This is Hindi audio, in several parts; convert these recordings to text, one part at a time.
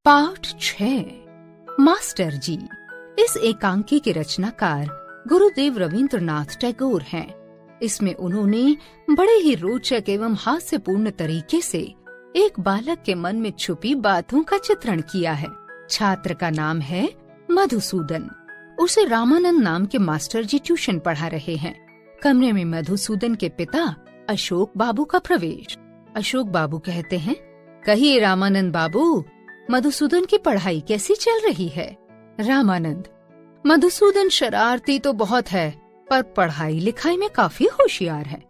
पाठ 6 मास्टर जी। इस एकांकी के रचनाकार गुरुदेव रवींद्रनाथ टैगोर हैं। इसमें उन्होंने बड़े ही रोचक एवं हास्यपूर्ण तरीके से एक बालक के मन में छुपी बातों का चित्रण किया है। छात्र का नाम है मधुसूदन। उसे रामानंद नाम के मास्टर जी ट्यूशन पढ़ा रहे हैं। कमरे में मधुसूदन के पिता अशोक बाबू का प्रवेश। अशोक बाबू कहते हैं, कहिए रामानंद बाबू, मधुसूदन की पढ़ाई कैसी चल रही है? रामानंद, मधुसूदन शरारती तो बहुत है, पर पढ़ाई लिखाई में काफी होशियार है।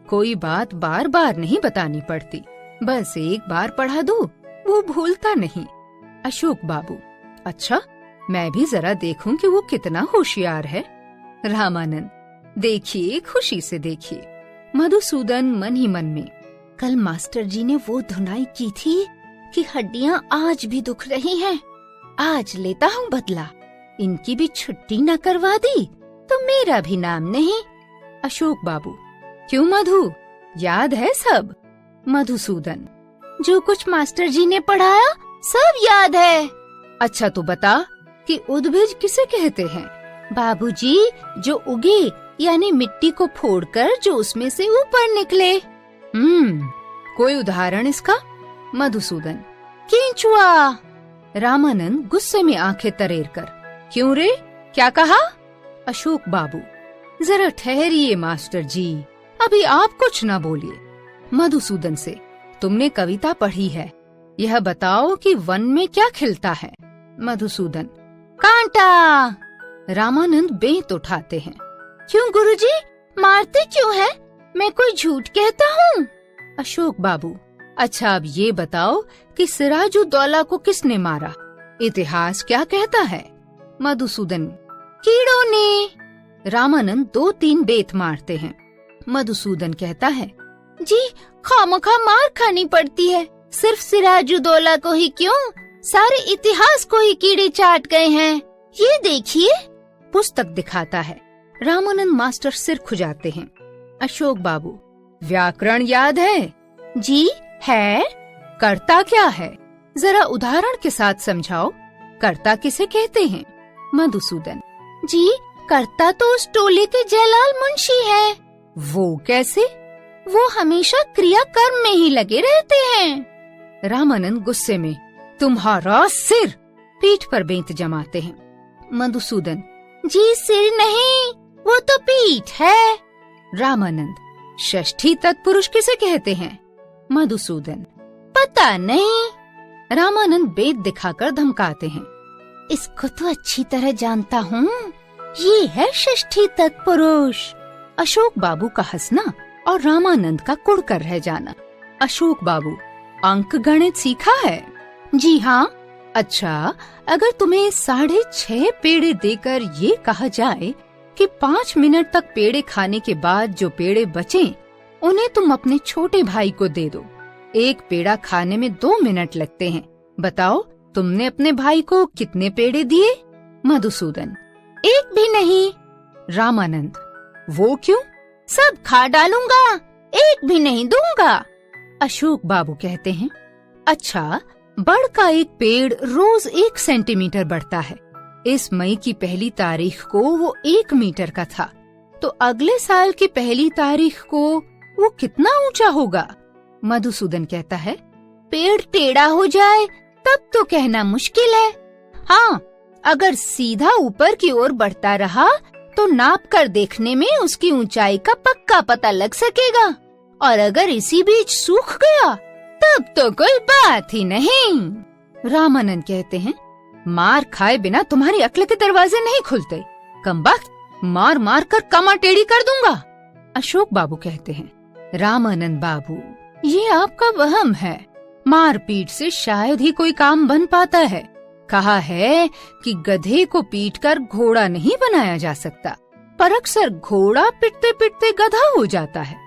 कोई बात बार बार नहीं बतानी पड़ती, बस एक बार पढ़ा दो, वो भूलता नहीं। अशोक बाबू, अच्छा, मैं भी जरा देखूं कि वो कितना होशियार है। रामानंद, देखिए, खुशी से देखिए। मधुसूदन मन ही मन में, कल मास्टर जी ने वो धुनाई की थी कि हड्डियां आज भी दुख रही हैं। आज लेता हूँ बदला। इनकी भी छुट्टी न करवा दी तो मेरा भी नाम नहीं। अशोक बाबू, क्यों मधु, याद है सब? मधुसूदन, जो कुछ मास्टर जी ने पढ़ाया सब याद है। अच्छा, तो बता कि उद्भिज किसे कहते हैं? बाबूजी, जो उगे यानी मिट्टी को फोड़कर जो उसमें से ऊपर निकले। कोई उदाहरण इसका? मधुसूदन, केंचुआ। रामानंद गुस्से में आंखें तरेर कर, क्यों रे, क्या कहा? अशोक बाबू, जरा ठहरिए मास्टर जी, अभी आप कुछ ना बोलिए। मधुसूदन से, तुमने कविता पढ़ी है, यह बताओ कि वन में क्या खिलता है? मधुसूदन, कांटा। रामानंद बेंत उठाते हैं, क्यों गुरुजी, मारते क्यों है? मैं कोई झूठ कहता हूँ? अशोक बाबू, अच्छा, अब ये बताओ कि सिराजुद्दौला को किसने मारा? इतिहास क्या कहता है? मधुसूदन, कीड़ों ने। रामानंद 2-3 बेत मारते हैं। मधुसूदन कहता है, जी, खामखा मार खानी पड़ती है। सिर्फ सिराजुद्दौला को ही क्यों, सारे इतिहास को ही कीड़े चाट गए हैं। ये देखिए। पुस्तक दिखाता है। रामानंद मास्टर सिर खुजाते हैं। अशोक बाबू, व्याकरण याद है? जी है। कर्ता क्या है? जरा उदाहरण के साथ समझाओ। कर्ता किसे कहते हैं? मधुसूदन, जी, कर्ता तो उस टोले के जयलाल मुंशी है। वो कैसे? वो हमेशा क्रिया कर्म में ही लगे रहते हैं। रामानंद गुस्से में, तुम्हारा सिर। पीठ पर बेंत जमाते हैं। मधुसूदन, जी, सिर नहीं, वो तो पीठ है। रामानंद, षष्ठी तत्पुरुष किसे कहते हैं? मधुसूदन, पता नहीं। रामानंद बेत दिखाकर धमकाते हैं, इसको तो अच्छी तरह जानता हूँ, ये है षष्ठी तत्पुरुष। अशोक बाबू का हंसना और रामानंद का कुड़कर रह जाना। अशोक बाबू, अंक गणित सीखा है? जी हाँ। अच्छा, अगर तुम्हें 6.5 पेड़े देकर ये कहा जाए कि 5 मिनट तक पेड़े खाने के बाद जो पेड़े बचे उन्हें तुम अपने छोटे भाई को दे दो। एक पेड़ा खाने में 2 मिनट लगते हैं। बताओ, तुमने अपने भाई को कितने पेड़े दिए? मधुसूदन, एक भी नहीं। रामानंद, वो क्यों? सब खा डालूंगा, एक भी नहीं दूंगा। अशोक बाबू कहते हैं, अच्छा, बड़ का एक पेड़ रोज 1 सेंटीमीटर बढ़ता है। इस मई की 1 तारीख को वो 1 मीटर का था, तो अगले साल की 1 तारीख को वो कितना ऊंचा होगा? मधुसूदन कहता है, पेड़ टेढ़ा हो जाए तब तो कहना मुश्किल है। हाँ, अगर सीधा ऊपर की ओर बढ़ता रहा तो नाप कर देखने में उसकी ऊंचाई का पक्का पता लग सकेगा, और अगर इसी बीच सूख गया तब तो कोई बात ही नहीं। रामानंद कहते हैं, मार खाए बिना तुम्हारी अक्ल के दरवाजे नहीं खुलते। कमबख्त, मार मार कर कमर टेढ़ी कर दूंगा। अशोक बाबू कहते हैं, रामानंद बाबू, ये आपका वहम है। मारपीट से शायद ही कोई काम बन पाता है। कहा है कि गधे को पीटकर घोड़ा नहीं बनाया जा सकता, पर अक्सर घोड़ा पिटते पिटते गधा हो जाता है।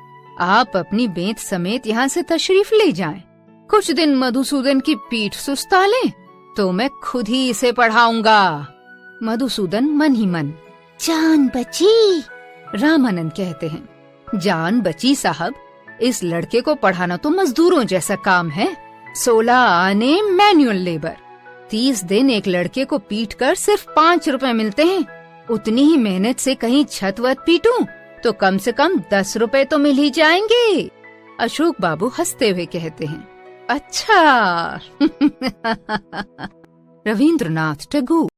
आप अपनी बेंत समेत यहाँ से तशरीफ ले जाएं। कुछ दिन मधुसूदन की पीठ सुस्ता लें तो मैं खुद ही इसे पढ़ाऊंगा। मधुसूदन मन ही मन, जान बची। रामानंद कहते हैं, जान बची साहब, इस लड़के को पढ़ाना तो मजदूरों जैसा काम है। 16 आने मैन्युअल लेबर, 30 दिन एक लड़के को पीट कर सिर्फ 5 रुपए मिलते हैं, उतनी ही मेहनत से कहीं छत वत पीटूं तो कम से कम 10 रुपए तो मिल ही जाएंगे। अशोक बाबू हंसते हुए कहते हैं, अच्छा। रविंद्रनाथ टैगोर।